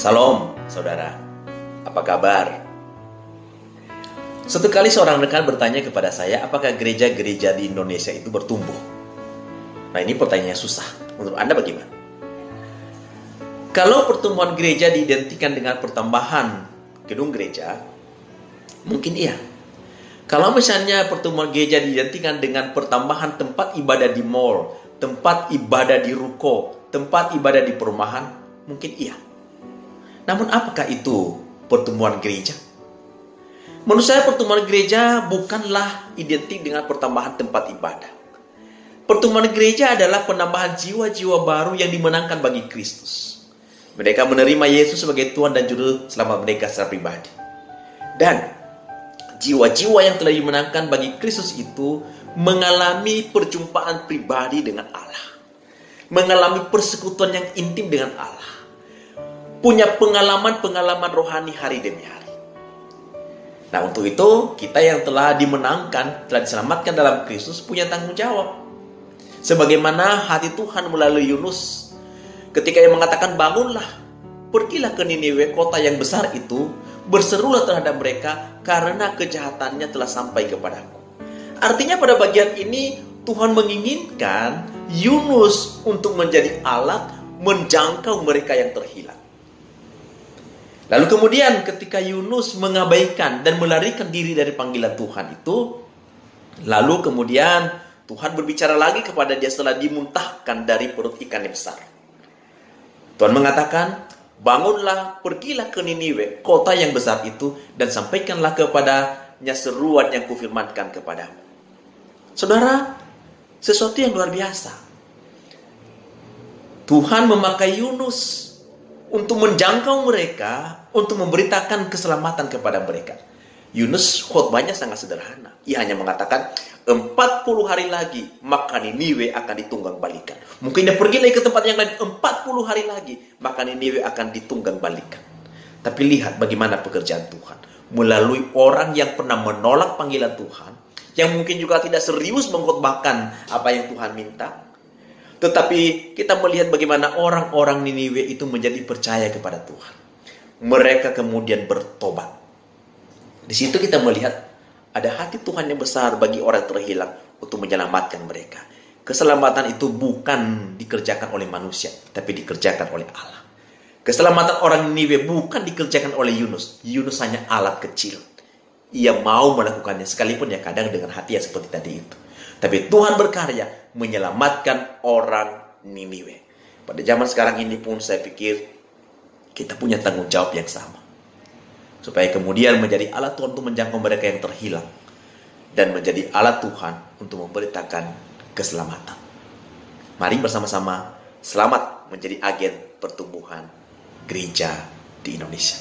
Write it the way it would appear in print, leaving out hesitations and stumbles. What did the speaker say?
Salam, saudara. Apa kabar? Suatu kali seorang rekan bertanya kepada saya, apakah gereja-gereja di Indonesia itu bertumbuh? Nah, ini pertanyaannya susah. Menurut Anda bagaimana? Kalau pertumbuhan gereja diidentikan dengan pertambahan gedung gereja, mungkin iya. Kalau misalnya pertumbuhan gereja diidentikan dengan pertambahan tempat ibadah di mall, tempat ibadah di ruko, tempat ibadah di perumahan, mungkin iya. Namun apakah itu pertumbuhan gereja? Menurut saya pertumbuhan gereja bukanlah identik dengan pertambahan tempat ibadah. Pertumbuhan gereja adalah penambahan jiwa-jiwa baru yang dimenangkan bagi Kristus. Mereka menerima Yesus sebagai Tuhan dan Juru Selamat mereka secara pribadi. Dan jiwa-jiwa yang telah dimenangkan bagi Kristus itu mengalami perjumpaan pribadi dengan Allah. Mengalami persekutuan yang intim dengan Allah. Punya pengalaman-pengalaman rohani hari demi hari. Nah, untuk itu kita yang telah dimenangkan, telah diselamatkan dalam Kristus punya tanggung jawab. Sebagaimana hati Tuhan melalui Yunus ketika ia mengatakan, bangunlah, pergilah ke Niniwe, kota yang besar itu, berserulah terhadap mereka karena kejahatannya telah sampai kepadaku. Artinya pada bagian ini Tuhan menginginkan Yunus untuk menjadi alat menjangkau mereka yang terhilang. Lalu kemudian ketika Yunus mengabaikan dan melarikan diri dari panggilan Tuhan itu, lalu kemudian Tuhan berbicara lagi kepada dia setelah dimuntahkan dari perut ikan yang besar. Tuhan mengatakan, bangunlah, pergilah ke Niniwe, kota yang besar itu, dan sampaikanlah kepadanya seruan yang kufirmankan kepadamu. Saudara, sesuatu yang luar biasa. Tuhan memakai Yunus untuk menjangkau mereka, untuk memberitakan keselamatan kepada mereka. Yunus khotbahnya sangat sederhana. Ia hanya mengatakan, 40 hari lagi, maka Niniwe akan ditunggang balikan. Mungkin dia pergi lagi ke tempat yang lain, 40 hari lagi, maka Niniwe akan ditunggang balikan. Tapi lihat bagaimana pekerjaan Tuhan. Melalui orang yang pernah menolak panggilan Tuhan, yang mungkin juga tidak serius mengkhotbahkan apa yang Tuhan minta, tetapi kita melihat bagaimana orang-orang Niniwe itu menjadi percaya kepada Tuhan. Mereka kemudian bertobat. Di situ kita melihat ada hati Tuhan yang besar bagi orang terhilang untuk menyelamatkan mereka. Keselamatan itu bukan dikerjakan oleh manusia, tapi dikerjakan oleh Allah. Keselamatan orang Niniwe bukan dikerjakan oleh Yunus. Yunus hanya alat kecil. Ia mau melakukannya sekalipun ya kadang dengan hati yang seperti tadi itu. Tapi Tuhan berkarya menyelamatkan orang Niniwe. Pada zaman sekarang ini pun saya pikir kita punya tanggung jawab yang sama. Supaya kemudian menjadi alat Tuhan untuk menjangkau mereka yang terhilang. Dan menjadi alat Tuhan untuk memberitakan keselamatan. Mari bersama-sama selamat menjadi agen pertumbuhan gereja di Indonesia.